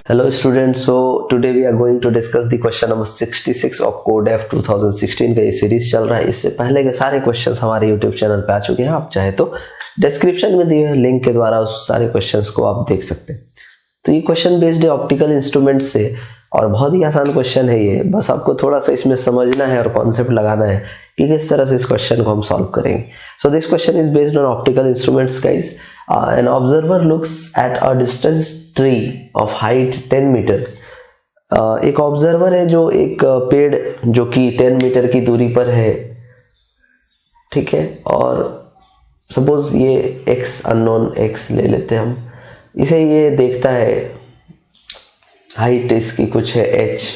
Hello students, so today we are going to discuss the question number 66 of code F 2016 का ये series चल रहा है। इससे पहले के सारे क्वेश्चंस हमारे यूट्यूब चैनल पे आ चुके हैं। आप चाहे तो डिस्क्रिप्शन में दिए हुए लिंक के द्वारा उस सारे क्वेश्चंस को आप देख सकते हैं। तो ये क्वेश्चन बेस्ड है ऑप्टिकल इंस्ट्रूमेंट से और बहुत ही आसान क्वेश्चन है ये। बस आपको थोड़ा सा इसमें समझना है और कॉन्सेप्ट लगाना है कि किस तरह से इस क्वेश्चन को हम सॉल्व करेंगे। So this question is based on optical instruments guys. An observer looks at a distance tree of height 10 metre. एक ऑब्जर्वर है जो एक पेड़ जो कि 10 मीटर की दूरी पर है, ठीक है। और सपोज ये x अननोन x ले लेते हैं हम, इसे ये देखता है, हाइट इसकी कुछ है h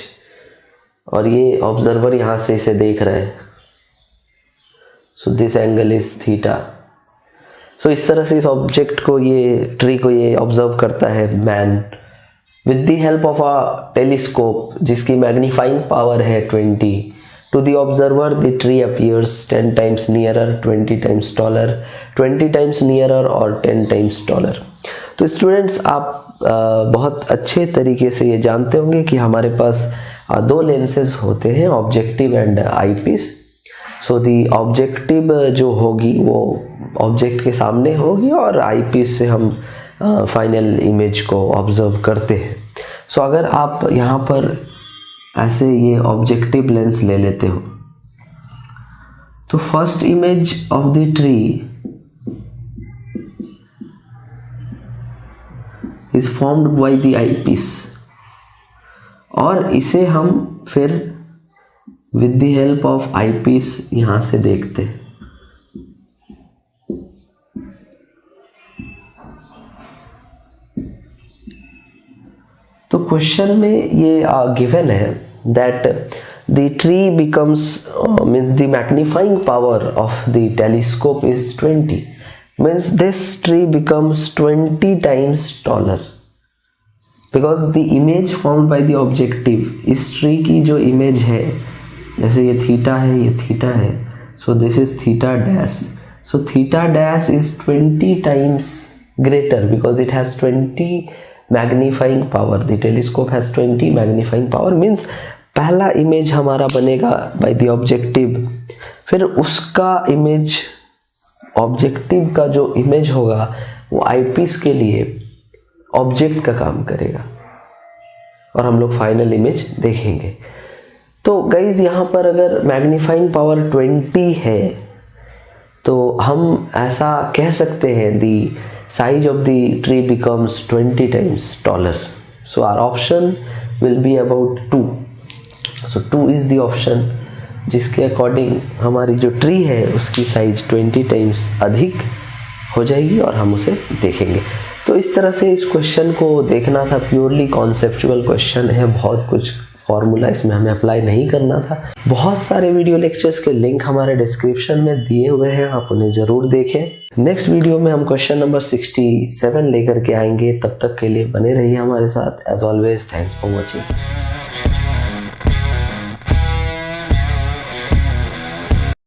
और ये ऑब्जर्वर यहाँ से इसे देख रहा है। So this angle is theta. So इस तरह से इस ऑब्जेक्ट को, ये ट्री को ये ऑब्जर्व करता है man with the help of a telescope जिसकी मैग्नीफाइंग पावर है 20। To the observer the tree appears 10 times nearer, 20 times taller, 20 times nearer और 10 टाइम्स टॉलर। तो स्टूडेंट्स आप बहुत अच्छे तरीके से ये जानते होंगे कि हमारे पास दो लेंसेज होते हैं, objective and eyepiece. So the objective जो होगी वो ऑब्जेक्ट के सामने होगी और आईपीस से हम फाइनल इमेज को ऑब्जर्व करते हैं। सो अगर आप यहाँ पर ऐसे ये ऑब्जेक्टिव लेंस ले लेते हो तो first image of the tree is formed by the eyepiece और इसे हम फिर with the help of eyepiece यहां से देखते हैं। तो क्वेश्चन में ये गिवन है that the tree becomes means the magnifying power of the telescope is 20, means this tree becomes 20 times taller because the image formed by the objective, इस tree की जो इमेज है, जैसे ये थीटा है, ये थीटा है, so this is theta dash. So theta dash is 20 times greater because it has 20 magnifying power. The telescope has 20 magnifying power, means पहला इमेज हमारा बनेगा बाय द ऑब्जेक्टिव, फिर उसका इमेज, ऑब्जेक्टिव का जो इमेज होगा वो आईपीस के लिए ऑब्जेक्ट का काम करेगा और हम लोग फाइनल इमेज देखेंगे। तो गाइज यहाँ पर अगर मैग्नीफाइंग पावर 20 है तो हम ऐसा कह सकते हैं the size of the tree becomes 20 times taller. So our option will be about 2। So 2 is the option जिसके अकॉर्डिंग हमारी जो ट्री है उसकी साइज 20 टाइम्स अधिक हो जाएगी और हम उसे देखेंगे। तो इस तरह से इस क्वेश्चन को देखना था। प्योरली कॉन्सेप्चुअल क्वेश्चन है, बहुत कुछ फॉर्मूला इसमें हमें अप्लाई नहीं करना था। बहुत सारे वीडियो लेक्चर्स के लिंक हमारे डिस्क्रिप्शन में दिए हुए हैं, आप उन्हें जरूर देखें। नेक्स्ट वीडियो में हम क्वेश्चन नंबर 67 लेकर के आएंगे। तब तक के लिए बने रहिए हमारे साथ। As always thanks for watching.